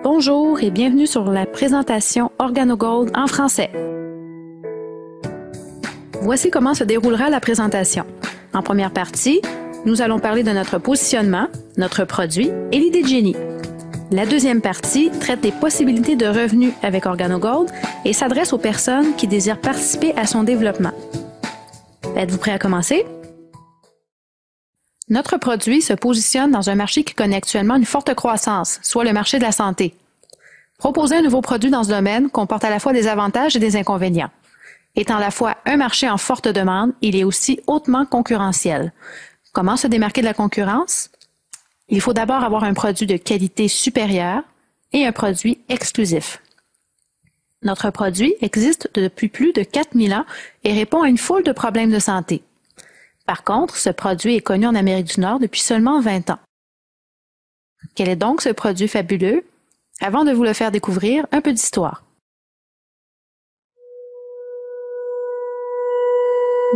Bonjour et bienvenue sur la présentation OrganoGold en français. Voici comment se déroulera la présentation. En première partie, nous allons parler de notre positionnement, notre produit et l'idée de génie. La deuxième partie traite des possibilités de revenus avec OrganoGold et s'adresse aux personnes qui désirent participer à son développement. Êtes-vous prêt à commencer? Notre produit se positionne dans un marché qui connaît actuellement une forte croissance, soit le marché de la santé. Proposer un nouveau produit dans ce domaine comporte à la fois des avantages et des inconvénients. Étant à la fois un marché en forte demande, il est aussi hautement concurrentiel. Comment se démarquer de la concurrence? Il faut d'abord avoir un produit de qualité supérieure et un produit exclusif. Notre produit existe depuis plus de 4000 ans et répond à une foule de problèmes de santé. Par contre, ce produit est connu en Amérique du Nord depuis seulement 20 ans. Quel est donc ce produit fabuleux? Avant de vous le faire découvrir, un peu d'histoire.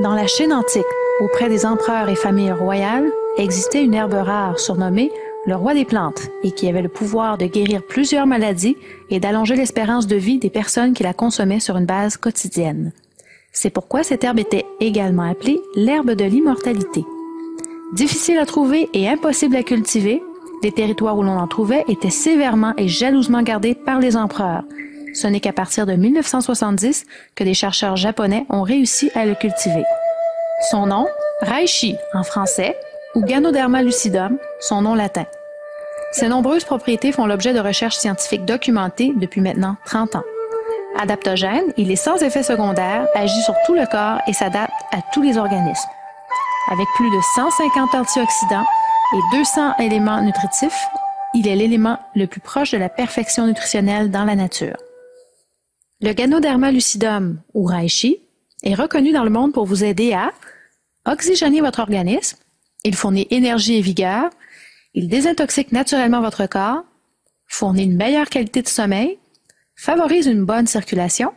Dans la Chine antique, auprès des empereurs et familles royales, existait une herbe rare surnommée le roi des plantes et qui avait le pouvoir de guérir plusieurs maladies et d'allonger l'espérance de vie des personnes qui la consommaient sur une base quotidienne. C'est pourquoi cette herbe était également appelée l'herbe de l'immortalité. Difficile à trouver et impossible à cultiver, les territoires où l'on en trouvait étaient sévèrement et jalousement gardés par les empereurs. Ce n'est qu'à partir de 1970 que des chercheurs japonais ont réussi à le cultiver. Son nom, reishi en français, ou Ganoderma lucidum, son nom latin. Ses nombreuses propriétés font l'objet de recherches scientifiques documentées depuis maintenant 30 ans. Adaptogène, il est sans effet secondaire, agit sur tout le corps et s'adapte à tous les organismes. Avec plus de 150 antioxydants et 200 éléments nutritifs, il est l'élément le plus proche de la perfection nutritionnelle dans la nature. Le Ganoderma lucidum, ou reishi, est reconnu dans le monde pour vous aider à oxygéner votre organisme, il fournit énergie et vigueur, il désintoxique naturellement votre corps, fournit une meilleure qualité de sommeil, favorise une bonne circulation,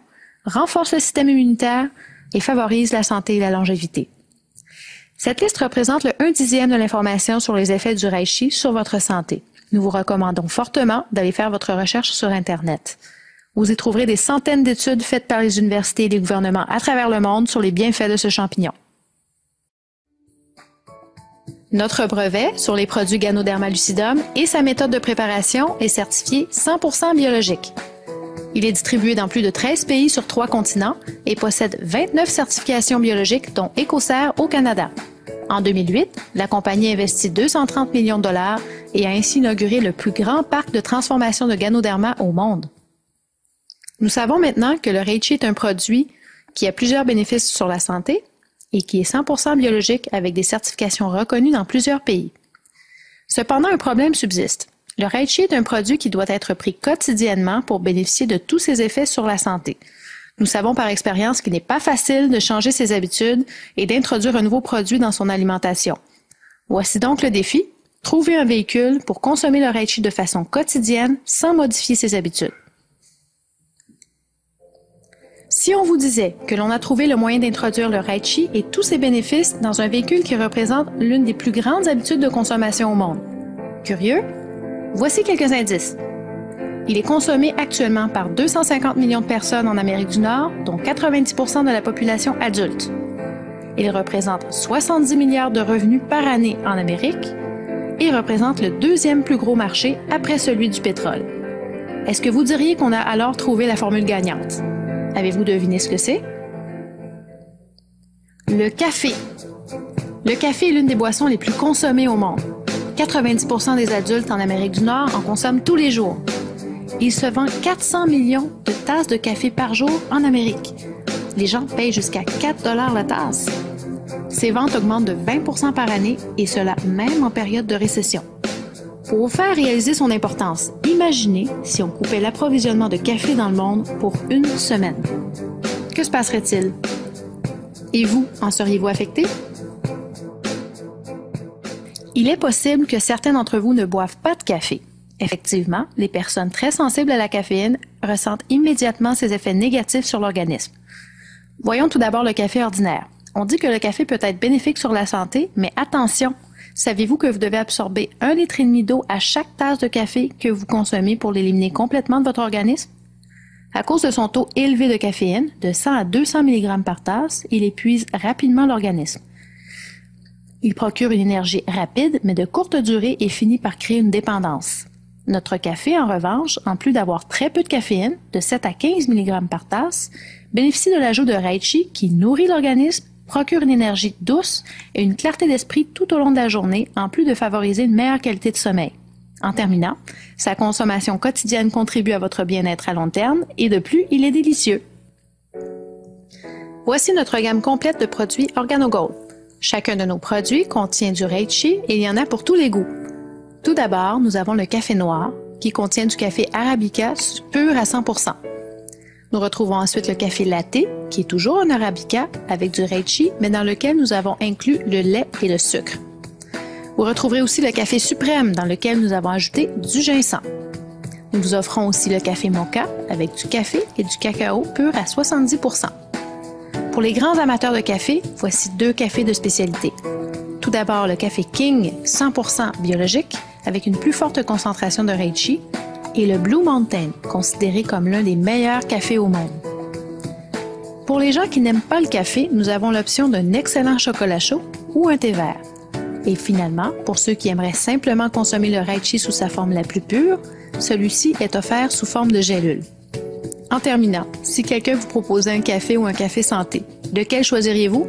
renforce le système immunitaire et favorise la santé et la longévité. Cette liste représente le 1/10 de l'information sur les effets du reishi sur votre santé. Nous vous recommandons fortement d'aller faire votre recherche sur Internet. Vous y trouverez des centaines d'études faites par les universités et les gouvernements à travers le monde sur les bienfaits de ce champignon. Notre brevet sur les produits Ganoderma lucidum et sa méthode de préparation est certifié 100% biologique. Il est distribué dans plus de 13 pays sur 3 continents et possède 29 certifications biologiques, dont Écocert au Canada. En 2008, la compagnie investit 230 millions de dollars et a ainsi inauguré le plus grand parc de transformation de Ganoderma au monde. Nous savons maintenant que le reishi est un produit qui a plusieurs bénéfices sur la santé et qui est 100% biologique avec des certifications reconnues dans plusieurs pays. Cependant, un problème subsiste. Le reishi est un produit qui doit être pris quotidiennement pour bénéficier de tous ses effets sur la santé. Nous savons par expérience qu'il n'est pas facile de changer ses habitudes et d'introduire un nouveau produit dans son alimentation. Voici donc le défi, trouver un véhicule pour consommer le reishi de façon quotidienne sans modifier ses habitudes. Si on vous disait que l'on a trouvé le moyen d'introduire le reishi et tous ses bénéfices dans un véhicule qui représente l'une des plus grandes habitudes de consommation au monde. Curieux? Voici quelques indices. Il est consommé actuellement par 250 millions de personnes en Amérique du Nord, dont 90% de la population adulte. Il représente 70 milliards de revenus par année en Amérique et représente le deuxième plus gros marché après celui du pétrole. Est-ce que vous diriez qu'on a alors trouvé la formule gagnante? Avez-vous deviné ce que c'est? Le café. Le café est l'une des boissons les plus consommées au monde. 90% des adultes en Amérique du Nord en consomment tous les jours. Il se vend 400 millions de tasses de café par jour en Amérique. Les gens payent jusqu'à 4 $ la tasse. Ces ventes augmentent de 20% par année et cela même en période de récession. Pour vous faire réaliser son importance, imaginez si on coupait l'approvisionnement de café dans le monde pour une semaine. Que se passerait-il? Et vous, en seriez-vous affecté? Il est possible que certains d'entre vous ne boivent pas de café. Effectivement, les personnes très sensibles à la caféine ressentent immédiatement ses effets négatifs sur l'organisme. Voyons tout d'abord le café ordinaire. On dit que le café peut être bénéfique sur la santé, mais attention, Saviez-vous que vous devez absorber 1,5 litre d'eau à chaque tasse de café que vous consommez pour l'éliminer complètement de votre organisme? À cause de son taux élevé de caféine, de 100 à 200 mg par tasse, il épuise rapidement l'organisme. Il procure une énergie rapide, mais de courte durée et finit par créer une dépendance. Notre café, en revanche, en plus d'avoir très peu de caféine, de 7 à 15 mg par tasse, bénéficie de l'ajout de reishi qui nourrit l'organisme, procure une énergie douce et une clarté d'esprit tout au long de la journée, en plus de favoriser une meilleure qualité de sommeil. En terminant, sa consommation quotidienne contribue à votre bien-être à long terme et de plus, il est délicieux. Voici notre gamme complète de produits OrganoGold. Chacun de nos produits contient du reishi et il y en a pour tous les goûts. Tout d'abord, nous avons le café noir, qui contient du café arabica pur à 100%. Nous retrouvons ensuite le café latte, qui est toujours un arabica avec du reishi, mais dans lequel nous avons inclus le lait et le sucre. Vous retrouverez aussi le café suprême, dans lequel nous avons ajouté du ginseng. Nous vous offrons aussi le café mocha, avec du café et du cacao pur à 70%. Pour les grands amateurs de café, voici 2 cafés de spécialité. Tout d'abord, le café King 100% biologique, avec une plus forte concentration de reishi, et le Blue Mountain, considéré comme l'un des meilleurs cafés au monde. Pour les gens qui n'aiment pas le café, nous avons l'option d'un excellent chocolat chaud ou un thé vert. Et finalement, pour ceux qui aimeraient simplement consommer le reishi sous sa forme la plus pure, celui-ci est offert sous forme de gélule. En terminant, si quelqu'un vous proposait un café ou un café santé, lequel choisiriez-vous?